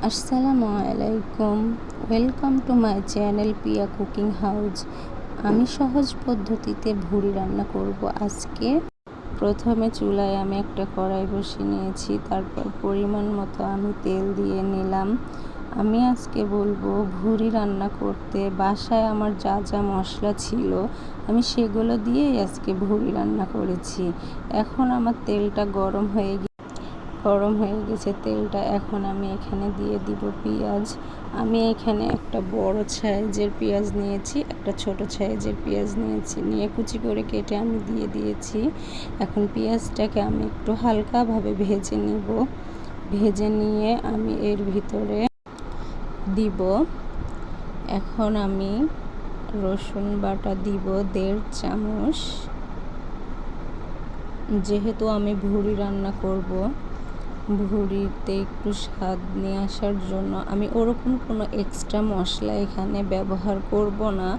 আসসালামু আলাইকুম। Welcome to my channel Piya cooking house. আমি সহজ পদ্ধতিতে ভুড়ি রান্না করব আজকে। প্রথমে চুলায় আমি একটা কড়াই বসিয়ে নিয়েছি, তারপর পরিমাণ মতো আমি তেল দিয়ে নিলাম। আমি আজকে বলবো ভুড়ি রান্না করতে বাসায় আমার যা যা মশলা ছিল আমি সেগুলো দিয়েই আজকে ভুড়ি রান্না করেছি। এখন আমার তেলটা গরম হয়ে গেছে তেলটা। এখন আমি এখানে দিয়ে দিব পেঁয়াজ। আমি এখানে একটা বড় সাইজের পেঁয়াজ নিয়েছি, একটা ছোট সাইজের পেঁয়াজ নিয়েছি, নিয়ে কুচি করে কেটে আমি দিয়ে দিয়েছি। এখন পেঁয়াজটাকে আমি একটু হালকাভাবে ভেজে নিয়ে আমি এর ভিতরে দিব। এখন আমি রসুন বাটা দিব 1.5 চামচ। যেহেতু আমি ভুড়ি রান্না করব, ভুড়িতে একটু স্বাদ নিয়ে আসার জন্য আমি ওরকম কোনো এক্সট্রা মশলা এখানে ব্যবহার করব না।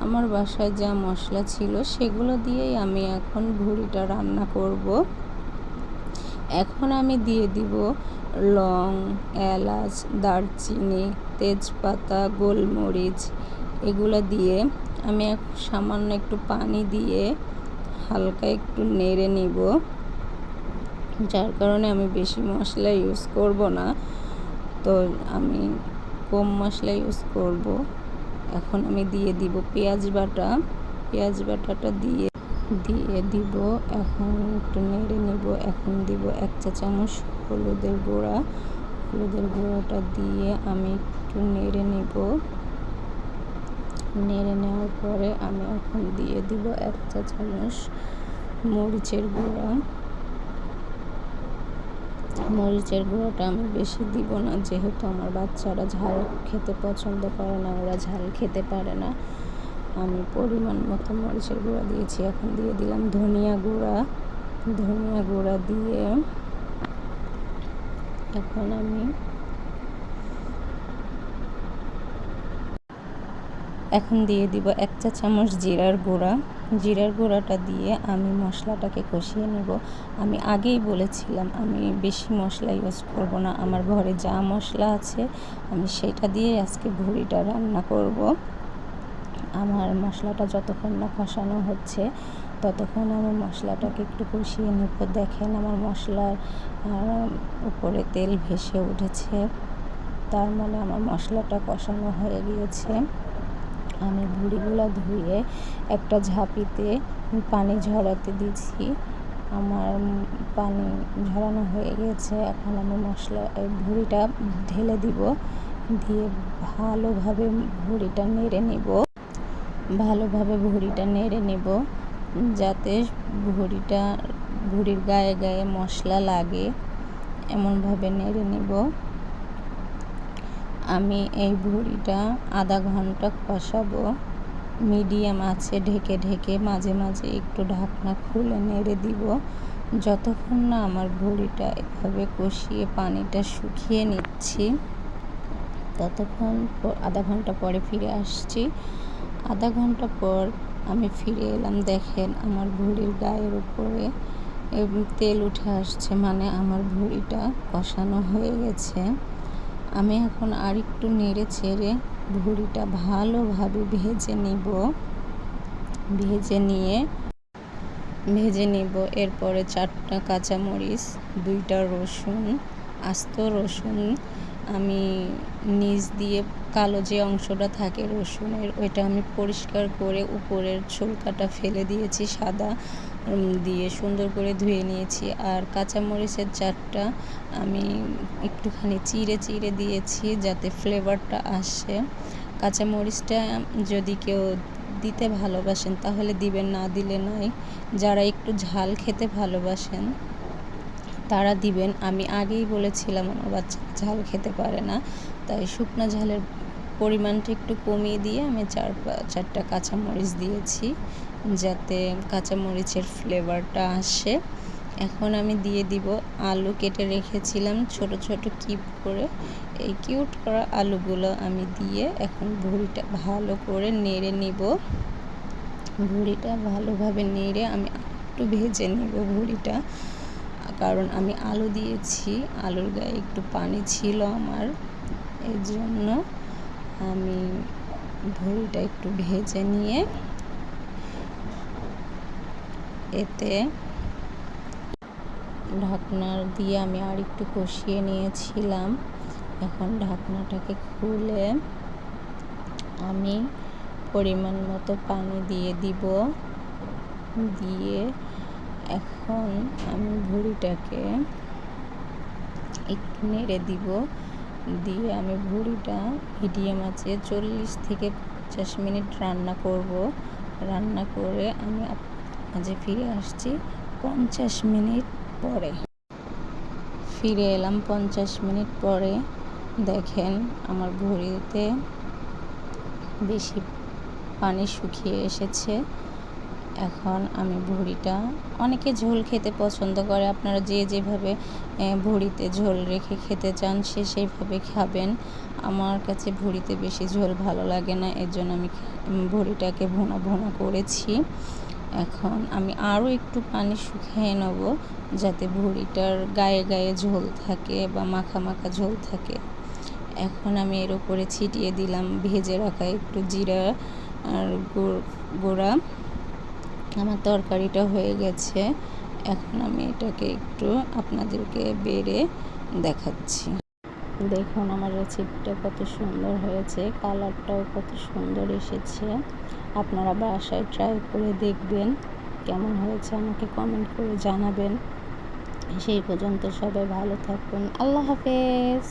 আমার বাসায় যা মশলা ছিল সেগুলো দিয়েই আমি এখন ভুড়িটা রান্না করব। এখন আমি দিয়ে দিব লং, এলাচ, দারচিনি, তেজপাতা, গোলমরিচ। এগুলো দিয়ে আমি সামান্য একটু পানি দিয়ে হালকা একটু নেড়ে নিব, যার কারণে আমি বেশি মশলা ইউজ করব না, তো আমি কম মশলা ইউজ করব। এখন আমি দিয়ে দিব পেঁয়াজ বাটাটা দিয়ে দিব। এখন একটু নেড়ে নেব। এখন দিব 1 চা চামচ হলুদের গুঁড়াটা দিয়ে আমি একটু নেড়ে নেব। নেড়ে নেওয়ার পরে আমি এখন দিয়ে দিব 1 চা চামচ মরিচের গুঁড়াটা আমি বেশি দিব না, যেহেতু আমার বাচ্চারা ঝাল খেতে পছন্দ করে না, ওরা ঝাল খেতে পারে না। আমি পরিমাণ মতো মরিচের গুঁড়া দিয়েছি। এখন দিয়ে দিলাম ধনিয়া গুঁড়া দিয়ে এখন দিয়ে দিব 1 চা চামচ জিরার গুঁড়াটা দিয়ে আমি মশলাটাকে কষিয়ে নেব। আমি আগেই বলেছিলাম আমি বেশি মশলা ইউজ করব না। আমার ঘরে যা মশলা আছে আমি সেটা দিয়ে আজকে ভুড়িটা রান্না করব। আমার মশলাটা যতক্ষণ না কষানো হচ্ছে ততক্ষণ আমি মশলাটাকে একটু কষিয়ে নেব। দেখেন আমার মশলার উপরে তেল ভেসে উঠেছে, তার মানে আমার মশলাটা কষানো হয়ে গিয়েছে। আমি ভুড়িগুলো ধুয়ে একটা ঝাঁপিতে পানি ঝরাতে দিচ্ছি। আমার পানি ঝরানো হয়ে গেছে। এখন আমি ভুড়িটা ঢেলে দিব, দিয়ে ভালোভাবে ভুড়িটা নেড়ে নেব যাতে ভুড়ির গায়ে গায়ে মশলা লাগে, এমনভাবে নেড়ে নেব। আমি এই ভুড়িটা আধা ঘন্টা কষাবো মিডিয়াম আঁচে ঢেকে মাঝে মাঝে একটু ঢাকনা খুলে নেড়ে দিব, যতক্ষণ না আমার ভুড়িটা এভাবে কষিয়ে পানিটা শুকিয়ে নিচ্ছি। ততক্ষণ আধা ঘন্টা পরে ফিরে আসছি। আধা ঘন্টা পর আমি ফিরে এলাম। দেখেন আমার ভুড়ির গায়ের উপরে তেল উঠে আসছে, মানে আমার ভুড়িটা কষানো হয়ে গেছে। আমি এখন আরেকটু নেড়ে চেড়ে ভুড়িটা ভালোভাবে ভেজে নিব। এরপরে 4টা কাঁচামরিচ, 2টা রসুন, আস্ত রসুন আমি নিচ দিয়ে কালো যে অংশটা থাকে রসুনের, ওইটা আমি পরিষ্কার করে উপরের ছোলকাটা ফেলে দিয়েছি, সাদা দিয়ে সুন্দর করে ধুয়ে নিয়েছি। আর কাঁচামরিচের 4টা আমি একটুখানি চিড়ে দিয়েছি যাতে ফ্লেভারটা আসে। কাঁচামরিচটা যদি কেউ দিতে ভালোবাসেন তাহলে দিবেন, না দিলে নাই। যারা একটু ঝাল খেতে ভালোবাসেন তারা দিবেন। আমি আগেই বলেছিলাম আমার বাচ্চা ঝাল খেতে পারে না, তাই শুকনো ঝালের পরিমাণটা একটু কমিয়ে দিয়ে আমি 4টা কাঁচামরিচ দিয়েছি যাতে কাঁচামরিচের ফ্লেভারটা আসে। এখন আমি দিয়ে দিব আলু কেটে রেখেছিলাম ছোট ছোট কিউব করে। এই কিউট করা আলুগুলো আমি দিয়ে এখন ভুড়িটা ভালো করে নেড়ে নিব। ভুড়িটা ভালোভাবে নেড়ে আমি একটু ভেজে নিব ভুড়িটা, কারণ আমি আলু দিয়েছি, আলুর গায়ে একটু পানি ছিল আমার, এর জন্য আমি ভুঁড়িটা একটু ভেজে নিয়ে এতে ঢাকনা দিয়ে আমি আর একটু কষিয়ে নিয়েছিলাম। এখন ঢাকনাটাকে খুলে আমি পরিমাণ মতো পানি দিয়ে দিব। দিয়ে এখন আমি ভুঁড়িটাকে একটু নেড়ে দিব। দিয়ে আমি ভুঁড়িটা মিডিয়াম আঁচে 40 থেকে 50 মিনিট রান্না করব। রান্না করে আমি মাঝে ফিরে আসছি 50 মিনিট পরে। ফিরে এলাম 50 মিনিট পরে। দেখেন আমার ভুঁড়িতে বেশি পানি শুকিয়ে এসেছে। এখন আমি ভুঁড়িটা, অনেকে ঝোল খেতে পছন্দ করে, আপনারা যে যেভাবে ভুঁড়িতে ঝোল রেখে খেতে চান সেইভাবে খাবেন। আমার কাছে ভুঁড়িতে বেশি ঝোল ভালো লাগে না, এর জন্য আমি ভুঁড়িটাকে ভুনা ভুনা করেছি। এখন আমি আরও একটু পানি শুকিয়ে নেব, যাতে ভুঁড়িটার গায়ে গায়ে ঝোল থাকে বা মাখা মাখা ঝোল থাকে। এখন আমি এর উপরে ছিটিয়ে দিলাম ভেজে রাখা একটু জিরা আর গুঁড়া। আমার তরকারিটা হয়ে গেছে। এখন আমি এটাকে একটু আপনাদেরকে বেড়ে দেখাচ্ছি। দেখুন আমার রেসিপিটা কত সুন্দর হয়েছে, কালারটাও কত সুন্দর এসেছে। আপনারা বাসায় ট্রাই করে দেখবেন, কেমন হয়েছে আমাকে কমেন্ট করে জানাবেন। সেই পর্যন্ত সবাই ভালো থাকুন। আল্লাহ হাফেজ।